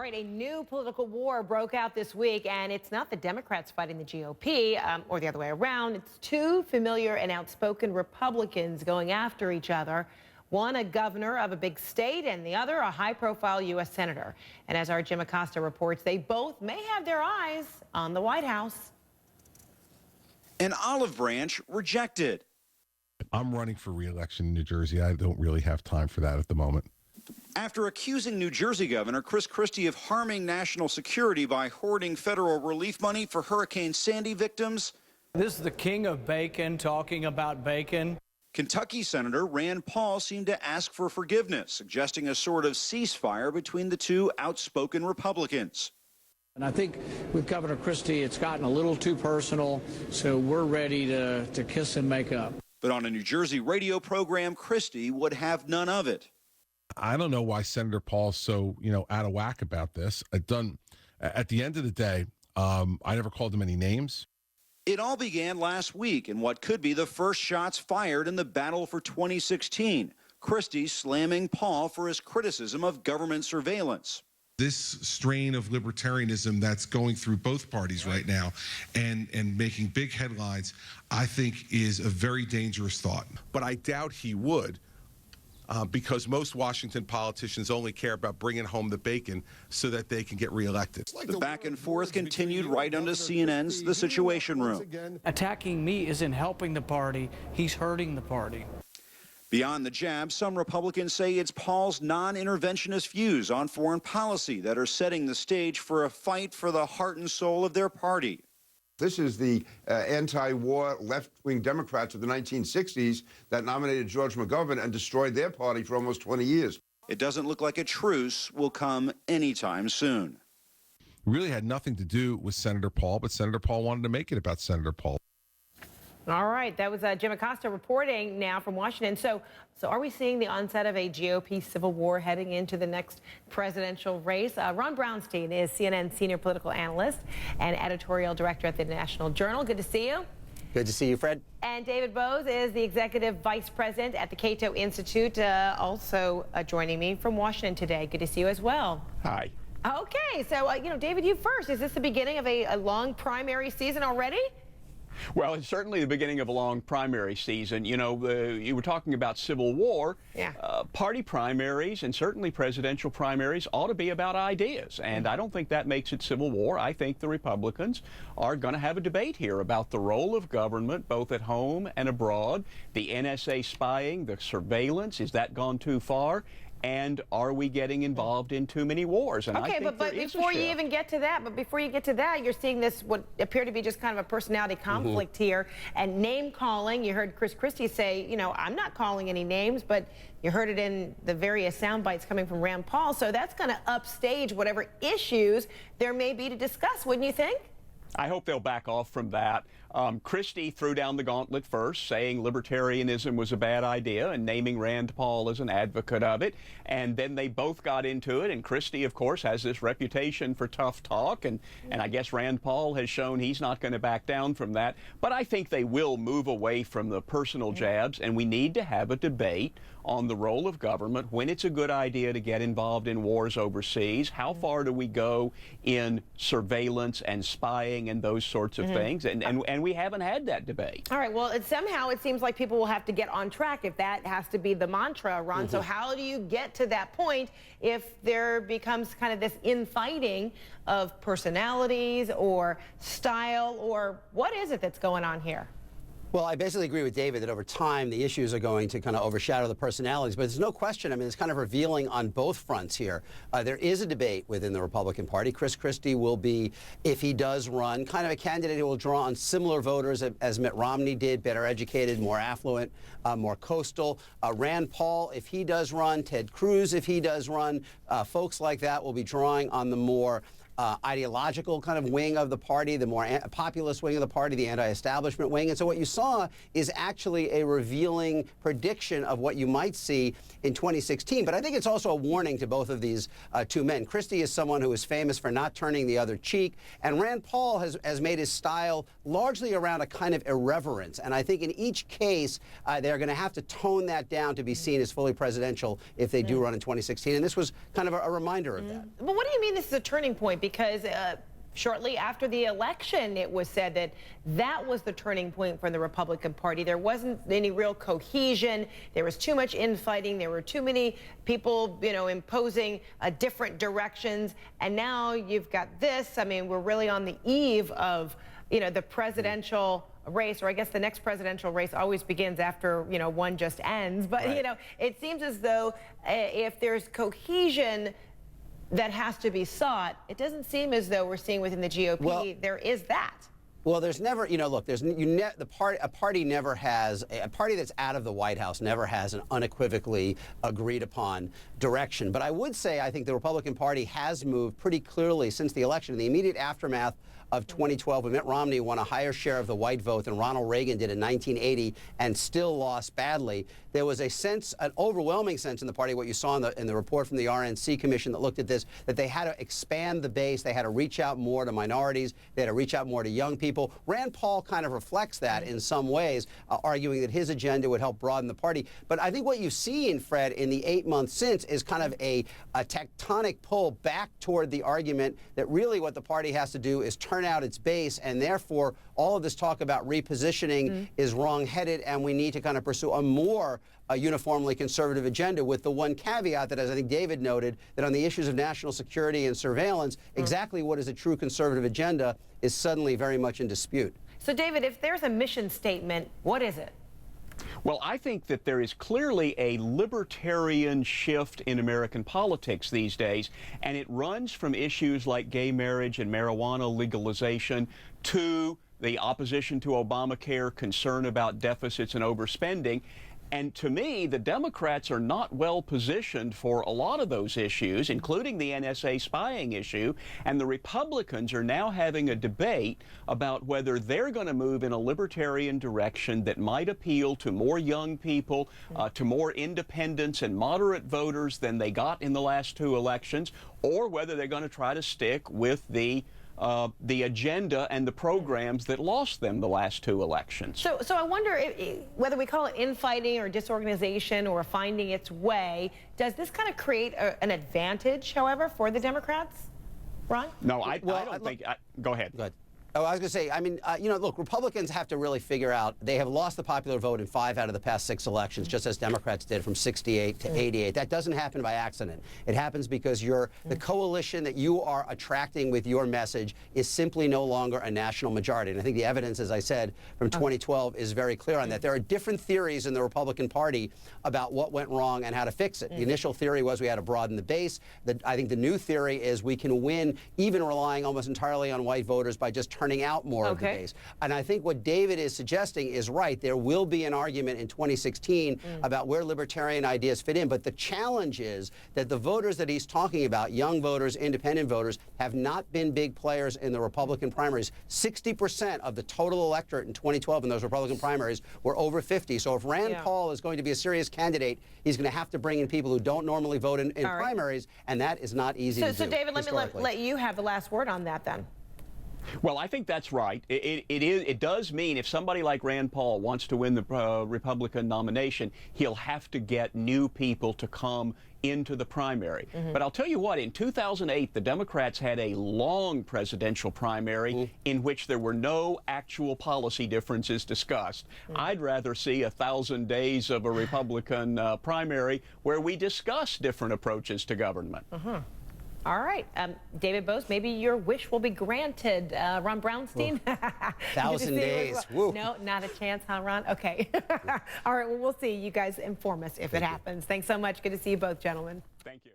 right, a new political war broke out this week, and it's not the Democrats fighting the GOP or the other way around. It's two familiar and outspoken Republicans going after each other. One a governor of a big state and the other a high-profile U.S. senator. And as our Jim Acosta reports, they both may have their eyes on the White House. An olive branch rejected. I'm running for re-election in New Jersey. I don't really have time for that at the moment. After accusing New Jersey Governor Christie of harming national security by hoarding federal relief money for Hurricane Sandy victims. This is the king of bacon talking about bacon. Kentucky Senator Rand Paul seemed to ask for forgiveness, suggesting a sort of ceasefire between the two outspoken Republicans. And I think with Governor Christie, it's gotten a little too personal, so we're ready to kiss and make up. But on a New Jersey radio program, Christie would have none of it. I don't know why Senator Paul's so, out of whack about this. At the end of the day, I never called him any names. It all began last week in what could be the first shots fired in the battle for 2016. Christie slamming Paul for his criticism of government surveillance. This strain of libertarianism that's going through both parties right now and making big headlines, I think is a very dangerous thought. But I doubt he would. Because most Washington politicians only care about bringing home the bacon so that they can get reelected. The back and forth continued right onto CNN's The Situation Room. Attacking me isn't helping the party, he's hurting the party. Beyond the jab, some Republicans say it's Paul's non-interventionist views on foreign policy that are setting the stage for a fight for the heart and soul of their party. This is the anti-war left-wing Democrats of the 1960s that nominated George McGovern and destroyed their party for almost 20 years. It doesn't look like a truce will come anytime soon. It really had nothing to do with Senator Paul, but Senator Paul wanted to make it about Senator Paul. All right, that was Jim Acosta reporting now from Washington. So are we seeing the onset of a GOP civil war heading into the next presidential race? Ron Brownstein is CNN's senior political analyst and editorial director at the National Journal. Good to see you. Good to see you, Fred. And David Boaz is the executive vice president at the Cato Institute, also joining me from Washington today. Good to see you as well. Hi. Okay, so, David, you first. Is this the beginning of a long primary season already? Well, it's certainly the beginning of a long primary season. You were talking about civil war. Yeah. Party primaries and certainly presidential primaries ought to be about ideas. And I don't think that makes it civil war. I think the Republicans are going to have a debate here about the role of government, both at home and abroad, the NSA spying, the surveillance. Is that gone too far? And are we getting involved in too many wars? And okay, I think but before you even get to that, you're seeing this what appear to be just kind of a personality conflict here and name calling. You heard Christie say, I'm not calling any names, but you heard it in the various sound bites coming from Rand Paul. So that's going to upstage whatever issues there may be to discuss, wouldn't you think? I hope they'll back off from that. Christie threw down the gauntlet first, saying libertarianism was a bad idea and naming Rand Paul as an advocate of it. And then they both got into it. And Christie, of course, has this reputation for tough talk. And I guess Rand Paul has shown he's not going to back down from that. But I think they will move away from the personal jabs. And we need to have a debate on the role of government, when it's a good idea to get involved in wars overseas. How far do we go in surveillance and spying and those sorts of things? And we haven't had that debate. All right, well, somehow it seems like people will have to get on track if that has to be the mantra, Ron. So how do you get to that point if there becomes kind of this infighting of personalities or style, or what is it that's going on here? Well, I basically agree with David that over time the issues are going to kind of overshadow the personalities, but there's no question. I mean, it's kind of revealing on both fronts here. There is a debate within the Republican Party. Christie will be, if he does run, kind of a candidate who will draw on similar voters as Mitt Romney did, better educated, more affluent, more coastal. Rand Paul, if he does run, Ted Cruz, if he does run, folks like that will be drawing on the more ideological kind of wing of the party, the more populist wing of the party, the anti-establishment wing. And so what you saw is actually a revealing prediction of what you might see in 2016. But I think it's also a warning to both of these two men. Christie is someone who is famous for not turning the other cheek, and Rand Paul has made his style largely around a kind of irreverence. And I think in each case, they're going to have to tone that down to be seen as fully presidential if they do run in 2016. And this was kind of a reminder of that. But what do you mean this is a turning point? Because shortly after the election, it was said that that was the turning point for the Republican Party. There wasn't any real cohesion. There was too much infighting. There were too many people, imposing different directions. And now you've got this. I mean, we're really on the eve of, the presidential race, or I guess the next presidential race always begins after, one just ends. But, right. It seems as though if there's cohesion that has to be sought, it doesn't seem as though we're seeing within the GOP there is that. Well, there's never, look, a party never has, a party that's out of the White House never has an unequivocally agreed upon direction. But I would say I think the Republican Party has moved pretty clearly since the election. In the immediate aftermath of 2012, when Mitt Romney won a higher share of the white vote than Ronald Reagan did in 1980 and still lost badly, there was a sense, an overwhelming sense in the party, what you saw in the report from the RNC Commission that looked at this, that they had to expand the base, they had to reach out more to minorities, they had to reach out more to young people. Rand Paul kind of reflects that in some ways, arguing that his agenda would help broaden the party. But I think what you've seen, Fred, in the 8 months since is kind of a tectonic pull back toward the argument that really what the party has to do is turn out its base, and therefore all of this talk about repositioning is wrong-headed, and we need to kind of pursue a more uniformly conservative agenda, with the one caveat that, as I think David noted, that on the issues of national security and surveillance, exactly what is a true conservative agenda is suddenly very much in dispute. So, David, if there's a mission statement, what is it? Well, I think that there is clearly a libertarian shift in American politics these days, and it runs from issues like gay marriage and marijuana legalization to the opposition to Obamacare, concern about deficits and overspending. And to me, the Democrats are not well positioned for a lot of those issues, including the NSA spying issue. And the Republicans are now having a debate about whether they're going to move in a libertarian direction that might appeal to more young people, to more independents and moderate voters than they got in the last two elections, or whether they're going to try to stick with the agenda and the programs that lost them the last two elections. So I wonder whether we call it infighting or disorganization or finding its way, does this kind of create an advantage, however, for the Democrats, Ron? No, I don't think. Go ahead. Go ahead. Oh, I was going to say, I mean, look, Republicans have to really figure out, they have lost the popular vote in 5 out of the past 6 elections, just as Democrats did from 68 to 88. That doesn't happen by accident. It happens because the coalition that you are attracting with your message is simply no longer a national majority. And I think the evidence, as I said, from 2012 is very clear on that. There are different theories in the Republican Party about what went wrong and how to fix it. The initial theory was we had to broaden the base. I think the new theory is we can win, even relying almost entirely on white voters, by just turning out more of the base. And I think what David is suggesting is right. There will be an argument in 2016 about where libertarian ideas fit in. But the challenge is that the voters that he's talking about, young voters, independent voters, have not been big players in the Republican primaries. 60% of the total electorate in 2012 in those Republican primaries were over 50. So if Rand Paul is going to be a serious candidate, he's going to have to bring in people who don't normally vote in primaries, and that is not easy to do. So David, let me let you have the last word on that then. Well, I think that's right. It does mean if somebody like Rand Paul wants to win the Republican nomination, he'll have to get new people to come into the primary. But I'll tell you what, in 2008, the Democrats had a long presidential primary in which there were no actual policy differences discussed. I'd rather see 1,000 days of a Republican primary where we discuss different approaches to government. All right. David Boaz, maybe your wish will be granted. Ron Brownstein? 1,000 days. Woo. No, not a chance, huh, Ron? Okay. All right, well, we'll see. You guys inform us if it happens. Thanks so much. Good to see you both, gentlemen. Thank you.